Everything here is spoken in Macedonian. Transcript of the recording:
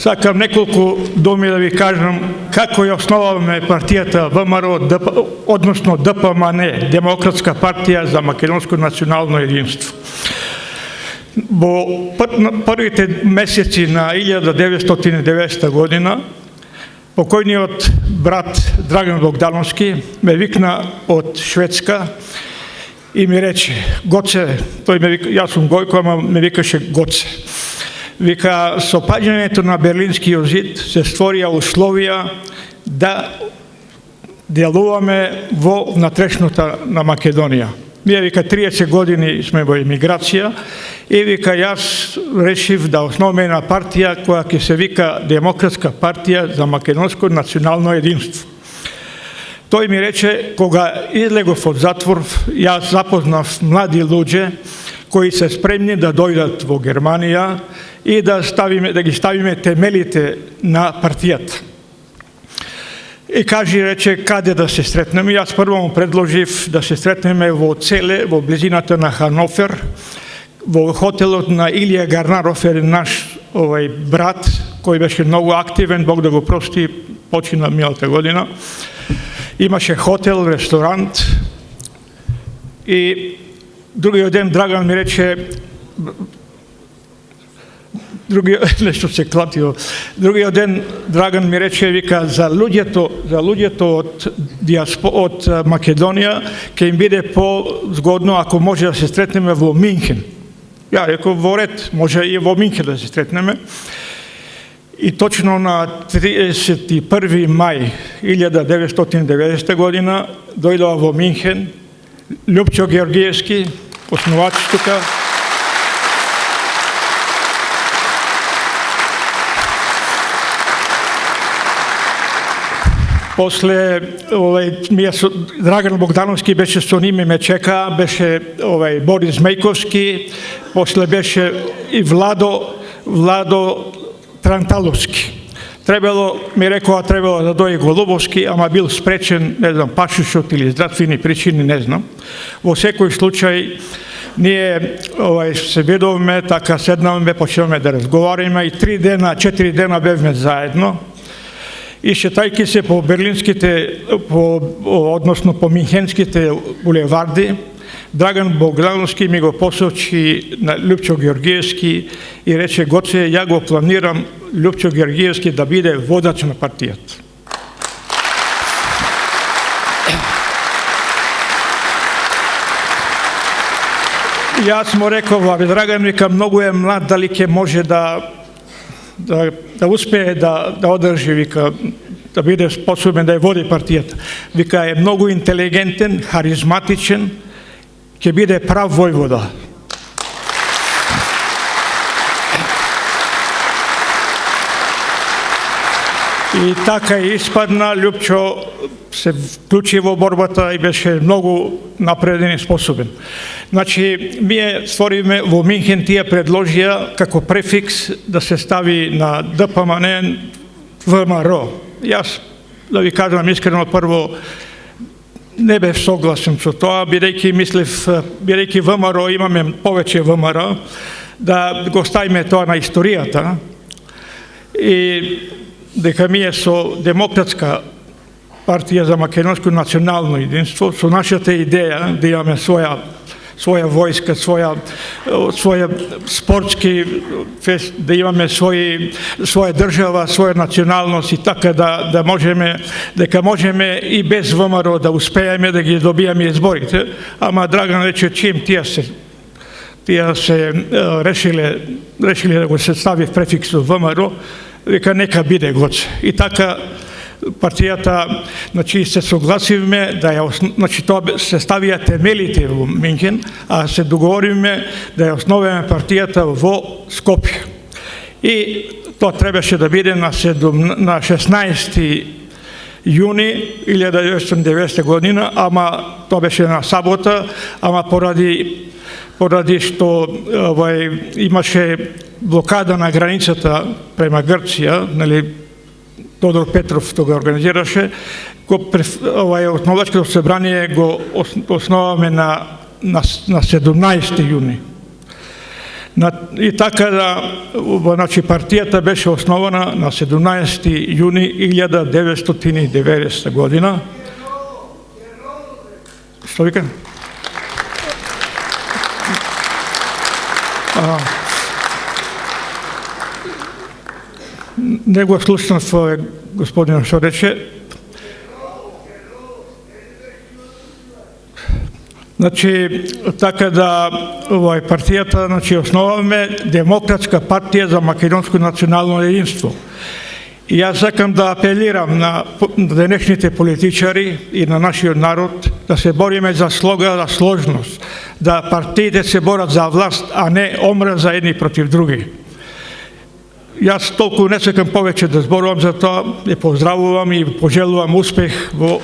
Сакам неколку думи да ви кажам како ја основаваме партијата ВМРО, односно ДПМН, Демократска партија за македонско национално единство. Во првите месеци на 1990 година, покојниот брат Драган Богдановски ме викна од Шведска и ми рече: Гоце, тој ме вика, јас сум Гојко, ама ме викаше Гоце. Вика, со паѓањето на Берлинскиот зид се створија условија да делуваме во внатрешноста на Македонија. Ние, вика, 30 години сме во емиграција и, вика, јас решив да основаме една партија која ќе се вика Демократска партија за македонско национално единство. Тој ми рече, кога излегов од затвор, јас запознав млади луѓе кои се спремни да дојдат во Германија и да ги ставиме темелите на партијата. И кажи, рече, каде да се сретнеме. Јас прво му предложив да се сретнеме во Целе, во близината на Ханофер, во хотелот на Илија Гарнаров, наш брат, кој беше многу активен, Бог да го прости, почина миналата година. Имаше хотел, ресторант и другиот ден Драган ми рече, нешто се клатио. Другиот ден Драган ми рече, вика, за луѓето од Македонија ќе им биде по-згодно ако може да се сретнеме во Минхен. Ја реков, во ред, може и во Минхен да се сретнеме. И точно на 31. мај 1990 година дојдоа во Минхен Љупчо Георгиевски, основач тука. После Драган Богдановски беше со ними, ме чека, беше Борис Мејковски, после беше и Владо Транталовски. Ми рекоа требало да дојде Голубовски, ама бил спречен, не знам, пашушот или здравствени причини, не знам. Во секој случај, ние се видовме, така седнавме, почнавме да разговариме и 4 дена бевме заедно. И шетајки се по берлинските, односно по минхенските булеварди, Драган Богдановски ми го посочи на Љупчо Георгиевски и рече: Гоце, ја го планирам Љупчо Георгиевски да биде водач на партијата. Јас му реков: Драган, вика, многу е млад, дали ќе може да успее да одржи, вика, да биде способен да ја води партијата. Вика, е многу интелигентен, харизматичен, ќе биде прав војвода. И така и испадна. Љупчо се вклучи во борбата и беше многу напреден и способен. Значи, ние створивме во Минхен, тие предложија како префикс да се стави на ДПМН ВМРО. Јас, да ви кажам искрено, прво не бев согласен со тоа, бидејќи ВМРО имаме повеќе ВМРО, да го ставиме тоа на историјата и дека ние со Демократска партија за македонско национално единство, со нашата идеја да имаме своја војска, своја спортски фест, да имаме своја држава, своја националност и така да можеме, дека можеме и без ВМРО да успееме да ги добиеме изборите. Ама Драган рече, чим тие се решиле да го се стави префиксот ВМРО, века нека биде, Гоце. И така партијата, значи, се согласивме да значи, тоа се ставија темелите во Минхен, а се договоривме да ја основеме партијата во Скопје. И тоа требаше да биде на 16. јуни 1990 година, ама тоа беше на сабота, ама поради што имаше блокада на границата према Грција, нели, Тодор Петров тоа го организираше, основачкото собрание го основаваме на 17. јуни. И така да, значи, партијата беше основана на 17. јуни 1990 година. Што вика? Не го слушнав господина што рече. Значи, така да партијата, значи, основаваме Демократска партија за македонско национално единство. И јас сакам да апелирам на денешните политичари и на нашиот народ да се бориме за слога, за сложност, да партиите се борат за власт, а не омраза едни против други. Јас толку не сакам повеќе да зборувам за тоа, ја поздравувам и пожелувам успех во